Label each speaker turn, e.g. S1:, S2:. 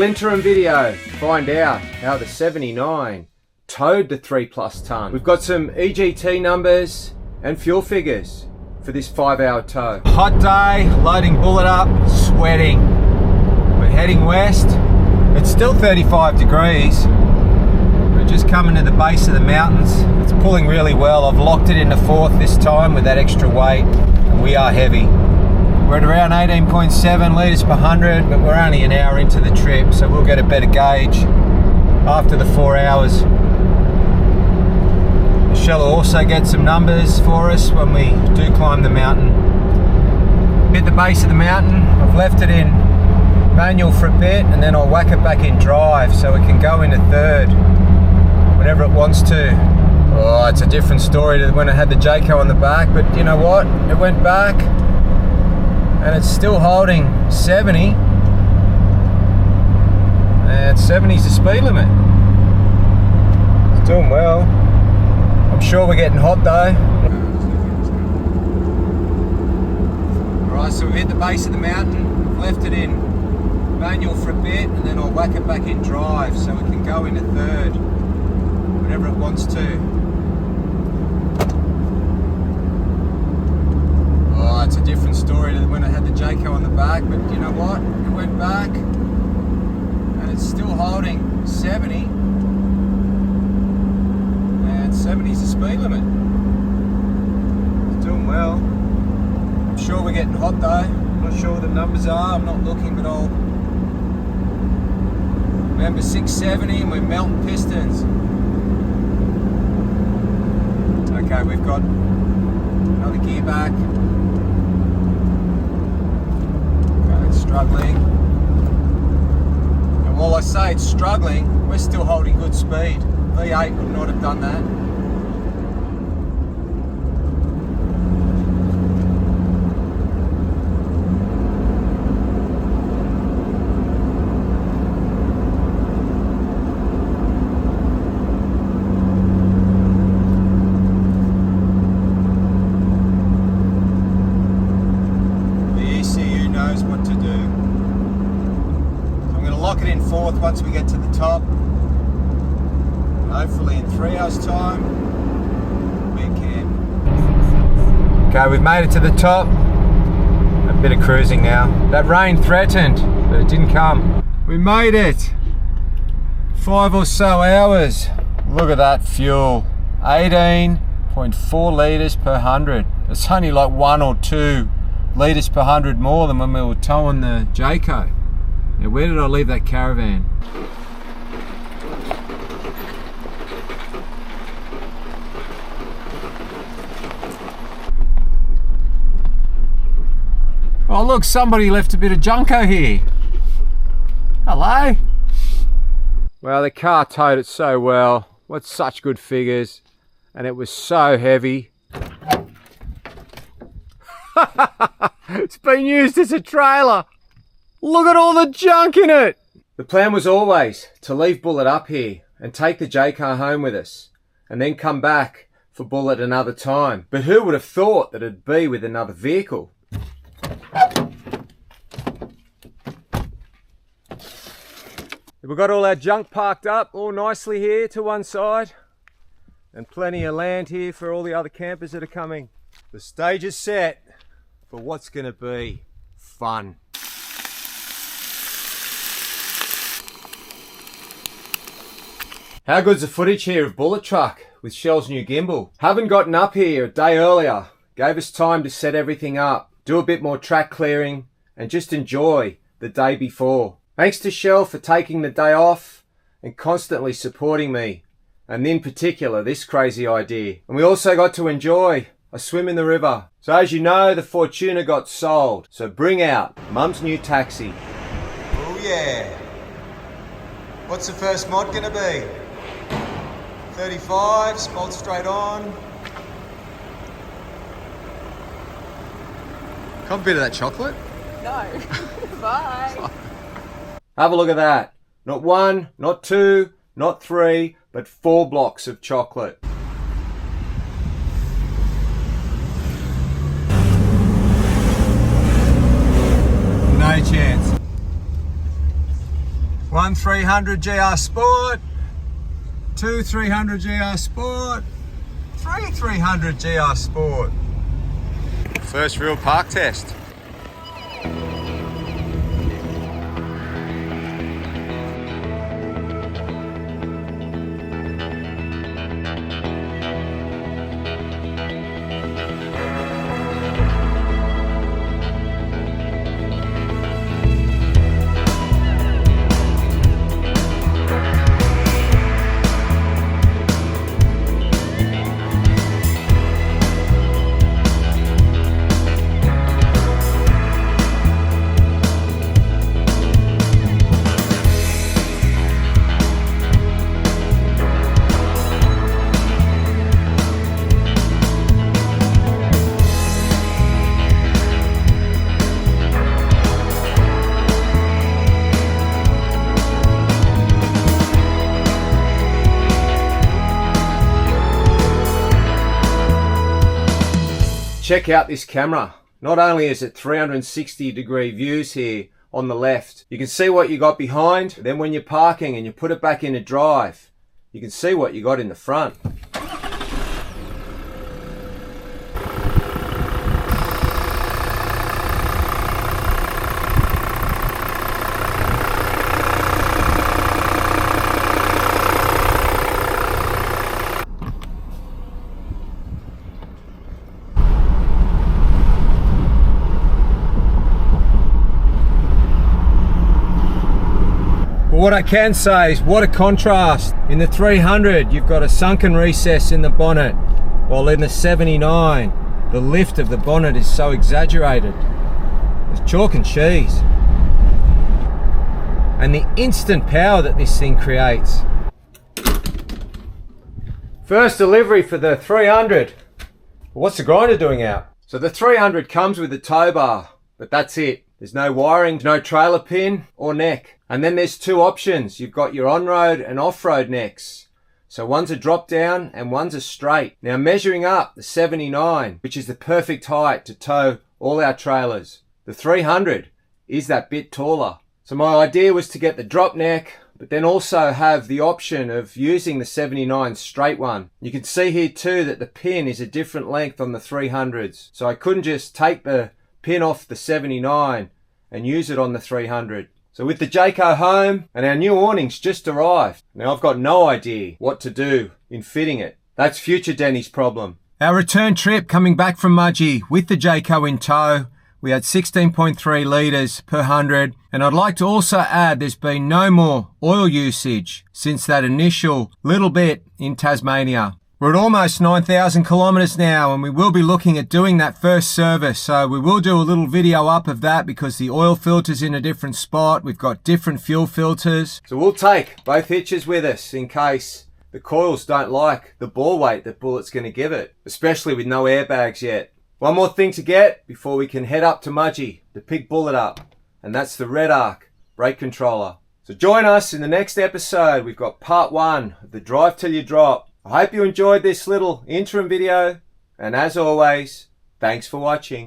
S1: little interim video. Find out how the 79 towed the 3+ tonne. We've got some EGT numbers and fuel figures for this 5-hour tow. Hot day, loading bullet up, sweating. We're heading west. It's still 35 degrees. We're just coming to the base of the mountains. It's pulling really well. I've locked it into fourth this time with that extra weight, and we are heavy. We're at around 18.7 litres per 100, but we're only an hour into the trip, so we'll get a better gauge after the 4 hours. Michelle will also get some numbers for us when we do climb the mountain. Hit the base of the mountain. I've left it in manual for a bit, and then I'll whack it back in drive so it can go into third whenever it wants to. Oh, it's a different story to when I had the Jayco on the back, but you know what? It went back and it's still holding 70. And 70's the speed limit. It's doing well. I'm sure we're getting hot though. Alright, so we've hit the base of the mountain, left it in manual for a bit, and then I'll whack it back in drive so it can go into third whenever it wants to. Oh, it's a different story to when I had the Jayco on the back, but you know what? It went back and it's still holding 70. And 70's the speed limit. It's doing well. I'm sure we're getting hot though. I'm not sure what the numbers are. I'm not looking, but I'll remember 670 and we're melting pistons. Okay, we've got another gear back. Okay, it's struggling. And while I say it's struggling, we're still holding good speed. V8 would not have done that. What to do. So I'm going to lock it in fourth once we get to the top. And hopefully in 3 hours time we'll be in camp. Okay, we've made it to the top. A bit of cruising now. That rain threatened, but it didn't come. We made it. 5 or so hours. Look at that fuel. 18.4 litres per 100. It's only like 1 or 2 litres per 100 more than when we were towing the Jayco. Now, where did I leave that caravan? Oh look, somebody left a bit of Junko here. Hello. Well, the car towed it so well. What such good figures. And it was so heavy. It's been used as a trailer. Look at all the junk in it. The plan was always to leave Bullet up here and take the Jayco home with us and then come back for Bullet another time. But who would have thought that it'd be with another vehicle? We've got all our junk parked up all nicely here to one side and plenty of land here for all the other campers that are coming. The stage is set for what's going to be fun. How good's the footage here of Bullet Truck with Shell's new gimbal? Haven't gotten up here a day earlier. Gave us time to set everything up, do a bit more track clearing, and just enjoy the day before. Thanks to Shell for taking the day off and constantly supporting me, and in particular this crazy idea. And we also got to enjoy a swim in the river. So as you know, the Fortuner got sold. So bring out Mum's new taxi. Oh yeah. What's the first mod gonna be? 35, bolt straight on. Can't bit of that chocolate?
S2: No. Bye.
S1: Have a look at that. Not 1, not 2, not 3, but 4 blocks of chocolate. No chance. One 300 GR Sport, two 300 GR Sport, three 300 GR Sport. First real park test. Check out this camera. Not only is it 360 degree views here on the left, you can see what you got behind. Then when you're parking and you put it back into drive, you can see what you got in the front. What I can say is what a contrast. In the 300 you've got a sunken recess in the bonnet, while in the 79 the lift of the bonnet is so exaggerated. It's chalk and cheese. And the instant power that this thing creates. First delivery for the 300. What's the grinder doing out? So the 300 comes with a tow bar, but that's it. There's no wiring, no trailer pin or neck. And then there's two options. You've got your on-road and off-road necks. So one's a drop down and one's a straight. Now measuring up the 79, which is the perfect height to tow all our trailers. The 300 is that bit taller. So my idea was to get the drop neck, but then also have the option of using the 79 straight one. You can see here too that the pin is a different length on the 300s. So I couldn't just take the pin off the 79 and use it on the 300. So with the Jayco home and our new awnings just arrived. Now I've got no idea what to do in fitting it. That's future Denny's problem. Our return trip coming back from Mudgee with the Jayco in tow. We had 16.3 litres per 100. And I'd like to also add there's been no more oil usage since that initial little bit in Tasmania. We're at almost 9,000 kilometres now, and we will be looking at doing that first service. So we will do a little video up of that because the oil filter's in a different spot. We've got different fuel filters. So we'll take both hitches with us in case the coils don't like the ball weight that Bullett's going to give it, especially with no airbags yet. One more thing to get before we can head up to Mudgee to pick Bullet up, and that's the Red Arc brake controller. So join us in the next episode. We've got part 1 of the Drive Till You Drop. I hope you enjoyed this little interim video, and as always, thanks for watching.